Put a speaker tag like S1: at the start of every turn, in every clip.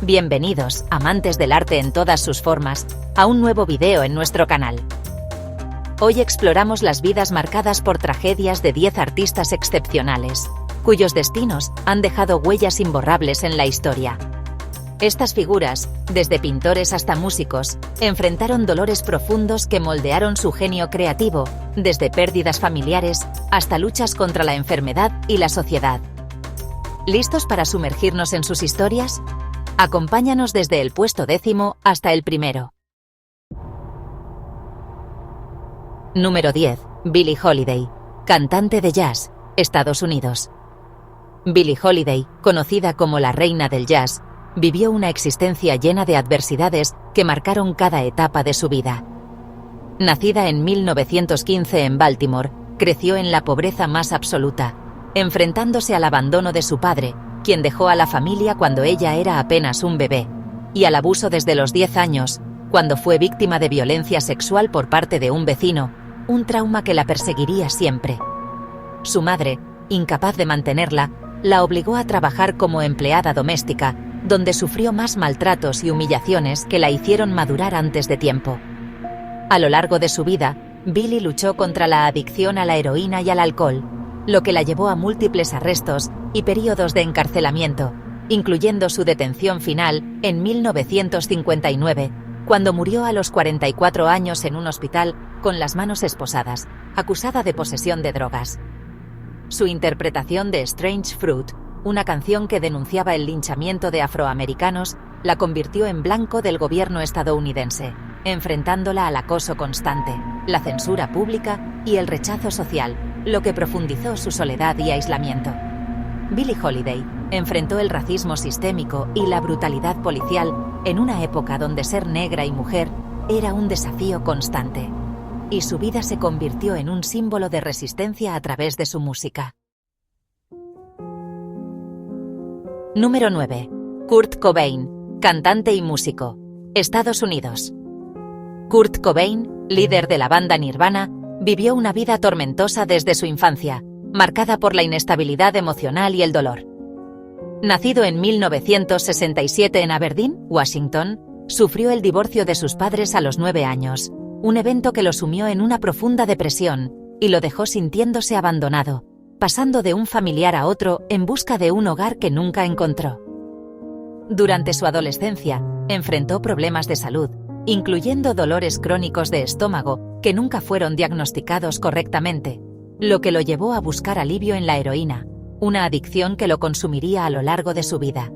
S1: Bienvenidos, amantes del arte en todas sus formas, a un nuevo video en nuestro canal. Hoy exploramos las vidas marcadas por tragedias de 10 artistas excepcionales, cuyos destinos han dejado huellas imborrables en la historia. Estas figuras, desde pintores hasta músicos, enfrentaron dolores profundos que moldearon su genio creativo, desde pérdidas familiares hasta luchas contra la enfermedad y la sociedad. ¿Listos para sumergirnos en sus historias? Acompáñanos desde el puesto 10º hasta el primero. Número 10. Billie Holiday, cantante de jazz, Estados Unidos. Billie Holiday, conocida como la reina del jazz, vivió una existencia llena de adversidades que marcaron cada etapa de su vida. Nacida en 1915 en Baltimore, creció en la pobreza más absoluta, enfrentándose al abandono de su padre, quien dejó a la familia cuando ella era apenas un bebé, y al abuso desde los 10 años, cuando fue víctima de violencia sexual por parte de un vecino, un trauma que la perseguiría siempre. Su madre, incapaz de mantenerla, la obligó a trabajar como empleada doméstica, donde sufrió más maltratos y humillaciones que la hicieron madurar antes de tiempo. A lo largo de su vida, Billie luchó contra la adicción a la heroína y al alcohol, lo que la llevó a múltiples arrestos y períodos de encarcelamiento, incluyendo su detención final en 1959, cuando murió a los 44 años en un hospital con las manos esposadas, acusada de posesión de drogas. Su interpretación de Strange Fruit, una canción que denunciaba el linchamiento de afroamericanos, la convirtió en blanco del gobierno estadounidense, enfrentándola al acoso constante, la censura pública y el rechazo social, lo que profundizó su soledad y aislamiento. Billie Holiday enfrentó el racismo sistémico y la brutalidad policial en una época donde ser negra y mujer era un desafío constante, y su vida se convirtió en un símbolo de resistencia a través de su música. Número 9. Kurt Cobain, cantante y músico, Estados Unidos. Kurt Cobain, líder de la banda Nirvana, vivió una vida tormentosa desde su infancia, marcada por la inestabilidad emocional y el dolor. Nacido en 1967 en Aberdeen, Washington, sufrió el divorcio de sus padres a los 9 años, un evento que lo sumió en una profunda depresión y lo dejó sintiéndose abandonado, pasando de un familiar a otro en busca de un hogar que nunca encontró. Durante su adolescencia, enfrentó problemas de salud, incluyendo dolores crónicos de estómago que nunca fueron diagnosticados correctamente, lo que lo llevó a buscar alivio en la heroína, una adicción que lo consumiría a lo largo de su vida.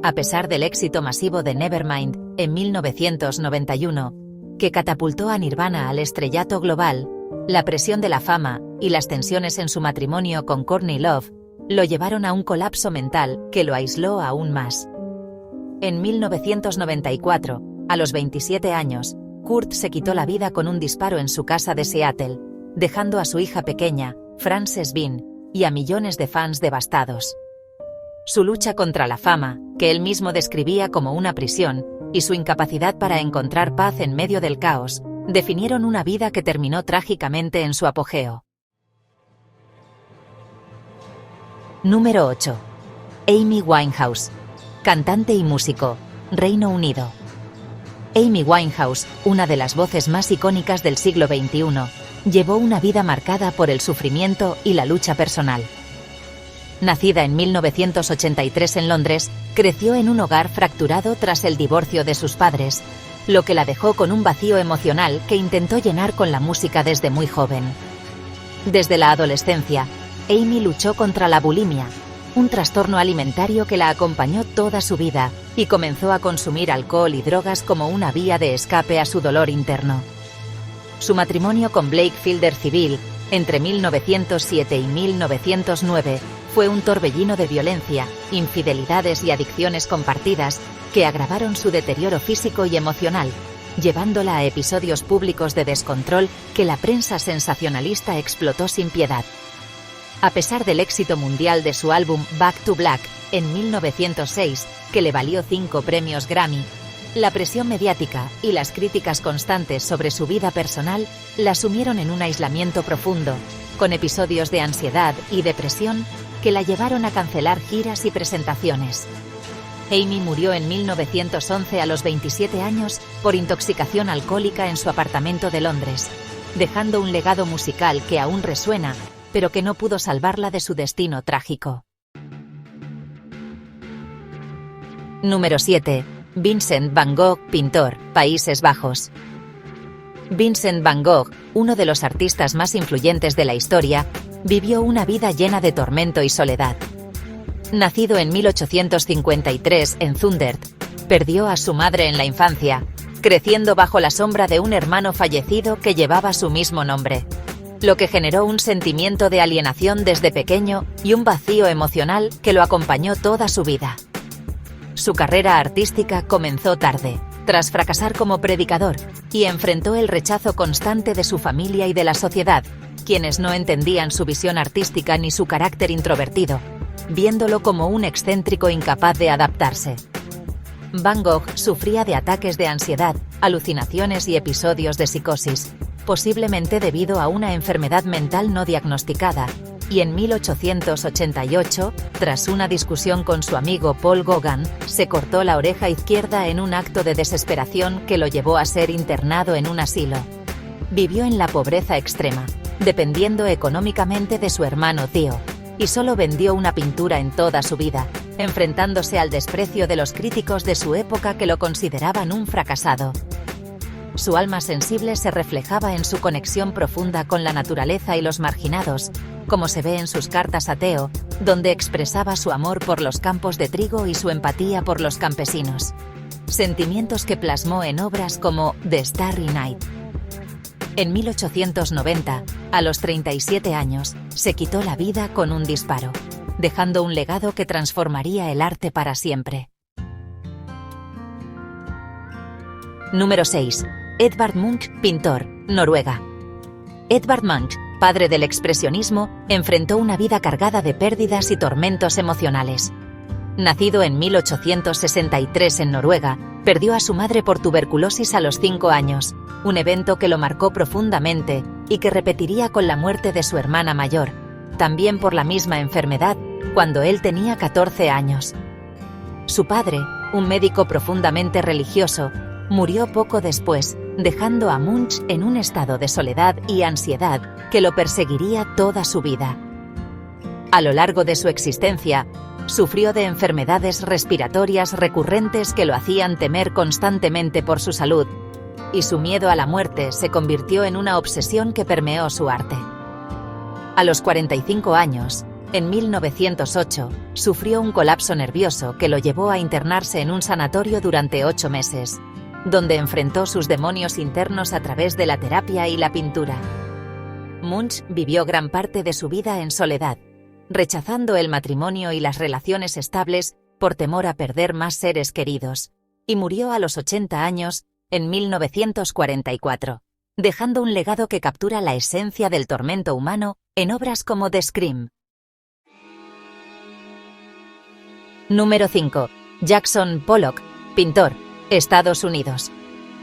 S1: A pesar del éxito masivo de Nevermind en 1991, que catapultó a Nirvana al estrellato global, la presión de la fama y las tensiones en su matrimonio con Courtney Love lo llevaron a un colapso mental que lo aisló aún más. En 1994, a los 27 años, Kurt se quitó la vida con un disparo en su casa de Seattle, dejando a su hija pequeña, Frances Bean, y a millones de fans devastados. Su lucha contra la fama, que él mismo describía como una prisión, y su incapacidad para encontrar paz en medio del caos, definieron una vida que terminó trágicamente en su apogeo. Número 8. Amy Winehouse, cantante y músico, Reino Unido. Amy Winehouse, una de las voces más icónicas del siglo XXI, llevó una vida marcada por el sufrimiento y la lucha personal. Nacida en 1983 en Londres, creció en un hogar fracturado tras el divorcio de sus padres, lo que la dejó con un vacío emocional que intentó llenar con la música desde muy joven. Desde la adolescencia, Amy luchó contra la bulimia, un trastorno alimentario que la acompañó toda su vida, y comenzó a consumir alcohol y drogas como una vía de escape a su dolor interno. Su matrimonio con Blake Fielder Civil, entre 1907 y 1909, fue un torbellino de violencia, infidelidades y adicciones compartidas que agravaron su deterioro físico y emocional, llevándola a episodios públicos de descontrol que la prensa sensacionalista explotó sin piedad. A pesar del éxito mundial de su álbum Back to Black en 1906, que le valió 5 premios Grammy, la presión mediática y las críticas constantes sobre su vida personal la sumieron en un aislamiento profundo, con episodios de ansiedad y depresión que la llevaron a cancelar giras y presentaciones. Amy murió en 1911 a los 27 años por intoxicación alcohólica en su apartamento de Londres, dejando un legado musical que aún resuena, pero que no pudo salvarla de su destino trágico. Número 7. Vincent van Gogh, pintor, Países Bajos. Vincent van Gogh, uno de los artistas más influyentes de la historia, vivió una vida llena de tormento y soledad. Nacido en 1853 en Zundert, perdió a su madre en la infancia, creciendo bajo la sombra de un hermano fallecido que llevaba su mismo nombre, lo que generó un sentimiento de alienación desde pequeño y un vacío emocional que lo acompañó toda su vida. Su carrera artística comenzó tarde, tras fracasar como predicador, y enfrentó el rechazo constante de su familia y de la sociedad, quienes no entendían su visión artística ni su carácter introvertido, viéndolo como un excéntrico incapaz de adaptarse. Van Gogh sufría de ataques de ansiedad, alucinaciones y episodios de psicosis, posiblemente debido a una enfermedad mental no diagnosticada, y en 1888, tras una discusión con su amigo Paul Gauguin, se cortó la oreja izquierda en un acto de desesperación que lo llevó a ser internado en un asilo. Vivió en la pobreza extrema, dependiendo económicamente de su hermano Theo, y solo vendió una pintura en toda su vida, enfrentándose al desprecio de los críticos de su época que lo consideraban un fracasado. Su alma sensible se reflejaba en su conexión profunda con la naturaleza y los marginados, como se ve en sus cartas a Theo, donde expresaba su amor por los campos de trigo y su empatía por los campesinos. Sentimientos que plasmó en obras como The Starry Night. En 1890, a los 37 años, se quitó la vida con un disparo, dejando un legado que transformaría el arte para siempre. Número 6. Edvard Munch, pintor, Noruega. Edvard Munch, padre del expresionismo, enfrentó una vida cargada de pérdidas y tormentos emocionales. Nacido en 1863 en Noruega, perdió a su madre por tuberculosis a los 5 años, un evento que lo marcó profundamente y que repetiría con la muerte de su hermana mayor, también por la misma enfermedad, cuando él tenía 14 años. Su padre, un médico profundamente religioso, murió poco después, dejando a Munch en un estado de soledad y ansiedad que lo perseguiría toda su vida. A lo largo de su existencia, sufrió de enfermedades respiratorias recurrentes que lo hacían temer constantemente por su salud, y su miedo a la muerte se convirtió en una obsesión que permeó su arte. A los 45 años, en 1908, sufrió un colapso nervioso que lo llevó a internarse en un sanatorio durante 8 meses, donde enfrentó sus demonios internos a través de la terapia y la pintura. Munch vivió gran parte de su vida en soledad, rechazando el matrimonio y las relaciones estables por temor a perder más seres queridos, y murió a los 80 años, en 1944, dejando un legado que captura la esencia del tormento humano en obras como The Scream. Número 5. Jackson Pollock, pintor, Estados Unidos.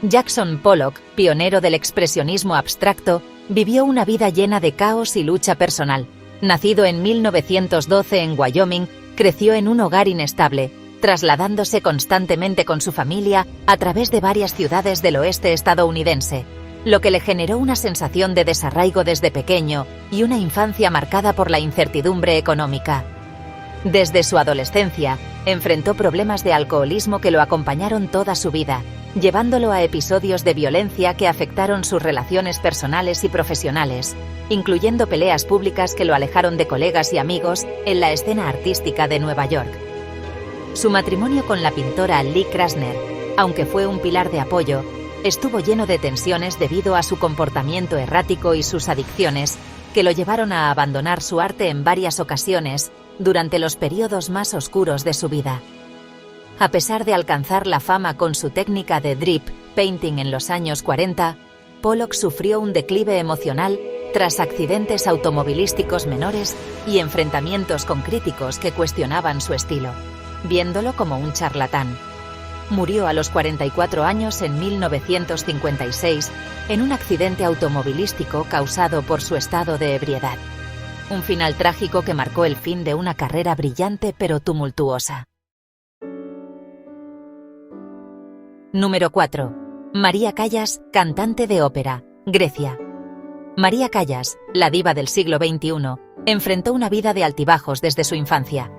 S1: Jackson Pollock, pionero del expresionismo abstracto, vivió una vida llena de caos y lucha personal. Nacido en 1912 en Wyoming, creció en un hogar inestable, trasladándose constantemente con su familia a través de varias ciudades del oeste estadounidense, lo que le generó una sensación de desarraigo desde pequeño y una infancia marcada por la incertidumbre económica. Desde su adolescencia, enfrentó problemas de alcoholismo que lo acompañaron toda su vida, llevándolo a episodios de violencia que afectaron sus relaciones personales y profesionales, incluyendo peleas públicas que lo alejaron de colegas y amigos en la escena artística de Nueva York. Su matrimonio con la pintora Lee Krasner, aunque fue un pilar de apoyo, estuvo lleno de tensiones debido a su comportamiento errático y sus adicciones, que lo llevaron a abandonar su arte en varias ocasiones durante los periodos más oscuros de su vida. A pesar de alcanzar la fama con su técnica de drip painting en los años 40, Pollock sufrió un declive emocional tras accidentes automovilísticos menores y enfrentamientos con críticos que cuestionaban su estilo, viéndolo como un charlatán. Murió a los 44 años en 1956 en un accidente automovilístico causado por su estado de ebriedad. Un final trágico que marcó el fin de una carrera brillante pero tumultuosa. Número 4. María Callas, cantante de ópera, Grecia. María Callas, la diva del siglo XXI, enfrentó una vida de altibajos desde su infancia.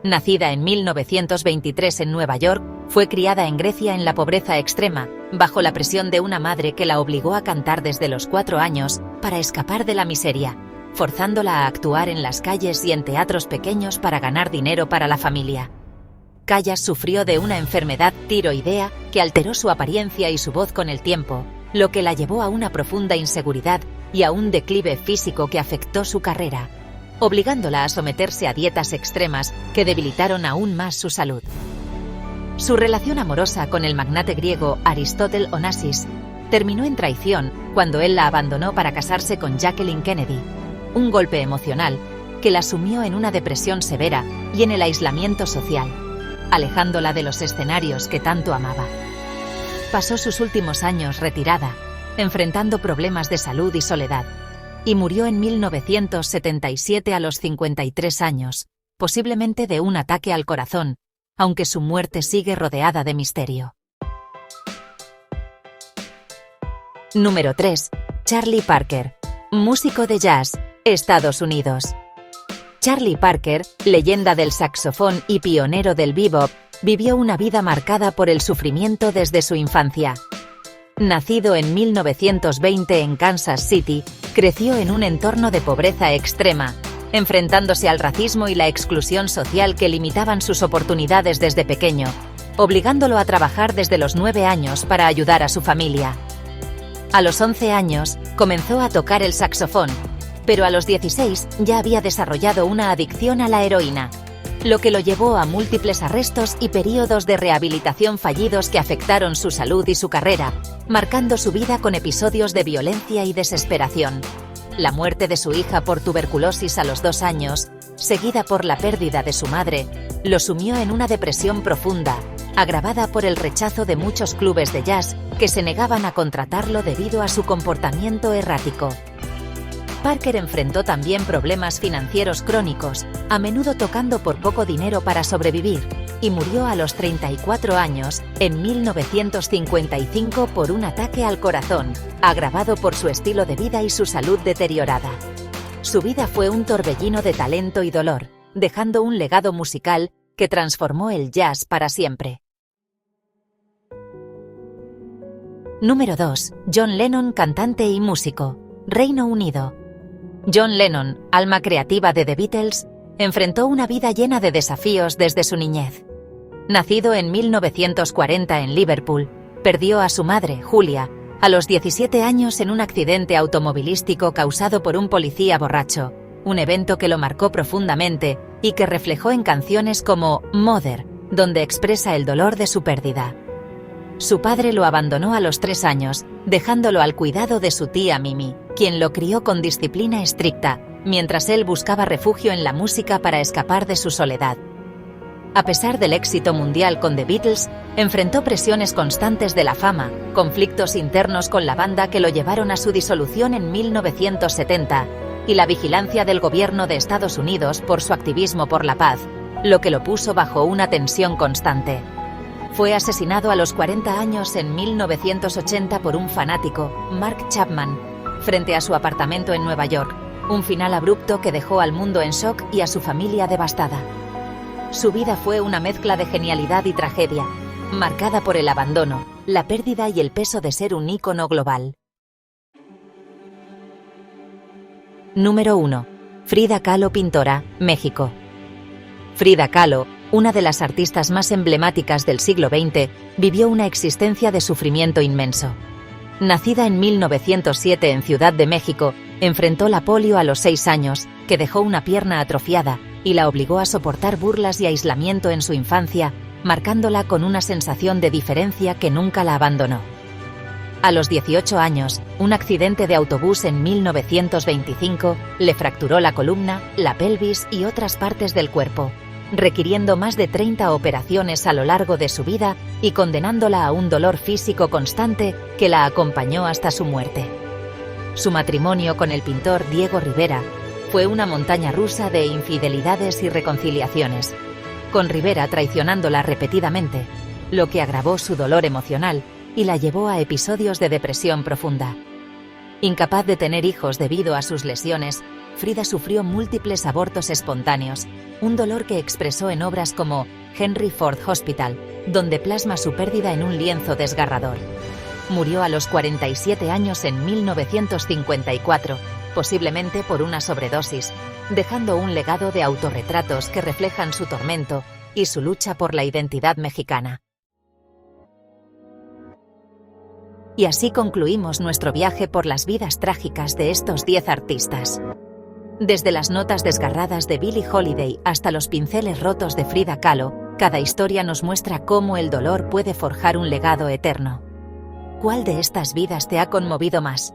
S1: Nacida en 1923 en Nueva York, fue criada en Grecia en la pobreza extrema, bajo la presión de una madre que la obligó a cantar desde los 4 años para escapar de la miseria, forzándola a actuar en las calles y en teatros pequeños para ganar dinero para la familia. Callas sufrió de una enfermedad tiroidea que alteró su apariencia y su voz con el tiempo, lo que la llevó a una profunda inseguridad y a un declive físico que afectó su carrera, obligándola a someterse a dietas extremas que debilitaron aún más su salud. Su relación amorosa con el magnate griego Aristóteles Onassis terminó en traición cuando él la abandonó para casarse con Jacqueline Kennedy, un golpe emocional que la sumió en una depresión severa y en el aislamiento social, alejándola de los escenarios que tanto amaba. Pasó sus últimos años retirada, enfrentando problemas de salud y soledad, y murió en 1977 a los 53 años, posiblemente de un ataque al corazón, aunque su muerte sigue rodeada de misterio. Número 3. Charlie Parker, músico de jazz, Estados Unidos. Charlie Parker, leyenda del saxofón y pionero del bebop, vivió una vida marcada por el sufrimiento desde su infancia. Nacido en 1920 en Kansas City, creció en un entorno de pobreza extrema, enfrentándose al racismo y la exclusión social que limitaban sus oportunidades desde pequeño, obligándolo a trabajar desde los 9 años para ayudar a su familia. A los 11 años, comenzó a tocar el saxofón, pero a los 16 ya había desarrollado una adicción a la heroína, lo que lo llevó a múltiples arrestos y períodos de rehabilitación fallidos que afectaron su salud y su carrera, marcando su vida con episodios de violencia y desesperación. La muerte de su hija por tuberculosis a los 2 años, seguida por la pérdida de su madre, lo sumió en una depresión profunda, agravada por el rechazo de muchos clubes de jazz que se negaban a contratarlo debido a su comportamiento errático. Parker enfrentó también problemas financieros crónicos, a menudo tocando por poco dinero para sobrevivir, y murió a los 34 años, en 1955 por un ataque al corazón, agravado por su estilo de vida y su salud deteriorada. Su vida fue un torbellino de talento y dolor, dejando un legado musical que transformó el jazz para siempre. Número 2. John Lennon, cantante y músico, Reino Unido. John Lennon, alma creativa de The Beatles, enfrentó una vida llena de desafíos desde su niñez. Nacido en 1940 en Liverpool, perdió a su madre, Julia, a los 17 años en un accidente automovilístico causado por un policía borracho, un evento que lo marcó profundamente y que reflejó en canciones como Mother, donde expresa el dolor de su pérdida. Su padre lo abandonó a los 3 años, dejándolo al cuidado de su tía Mimi, quien lo crió con disciplina estricta, mientras él buscaba refugio en la música para escapar de su soledad. A pesar del éxito mundial con The Beatles, enfrentó presiones constantes de la fama, conflictos internos con la banda que lo llevaron a su disolución en 1970, y la vigilancia del gobierno de Estados Unidos por su activismo por la paz, lo que lo puso bajo una tensión constante. Fue asesinado a los 40 años en 1980 por un fanático, Mark Chapman, frente a su apartamento en Nueva York, un final abrupto que dejó al mundo en shock y a su familia devastada. Su vida fue una mezcla de genialidad y tragedia, marcada por el abandono, la pérdida y el peso de ser un ícono global. Número 1. Frida Kahlo, pintora, México. Frida Kahlo, una de las artistas más emblemáticas del siglo XX, vivió una existencia de sufrimiento inmenso. Nacida en 1907 en Ciudad de México, enfrentó la polio a los 6 años, que dejó una pierna atrofiada y la obligó a soportar burlas y aislamiento en su infancia, marcándola con una sensación de diferencia que nunca la abandonó. A los 18 años, un accidente de autobús en 1925 le fracturó la columna, la pelvis y otras partes del cuerpo, requiriendo más de 30 operaciones a lo largo de su vida y condenándola a un dolor físico constante que la acompañó hasta su muerte. Su matrimonio con el pintor Diego Rivera fue una montaña rusa de infidelidades y reconciliaciones, con Rivera traicionándola repetidamente, lo que agravó su dolor emocional y la llevó a episodios de depresión profunda. Incapaz de tener hijos debido a sus lesiones, Frida sufrió múltiples abortos espontáneos, un dolor que expresó en obras como Henry Ford Hospital, donde plasma su pérdida en un lienzo desgarrador. Murió a los 47 años en 1954, posiblemente por una sobredosis, dejando un legado de autorretratos que reflejan su tormento y su lucha por la identidad mexicana. Y así concluimos nuestro viaje por las vidas trágicas de estos 10 artistas. Desde las notas desgarradas de Billie Holiday hasta los pinceles rotos de Frida Kahlo, cada historia nos muestra cómo el dolor puede forjar un legado eterno. ¿Cuál de estas vidas te ha conmovido más?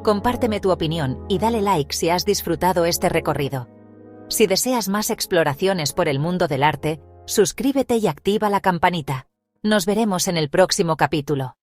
S1: Compárteme tu opinión y dale like si has disfrutado este recorrido. Si deseas más exploraciones por el mundo del arte, suscríbete y activa la campanita. Nos veremos en el próximo capítulo.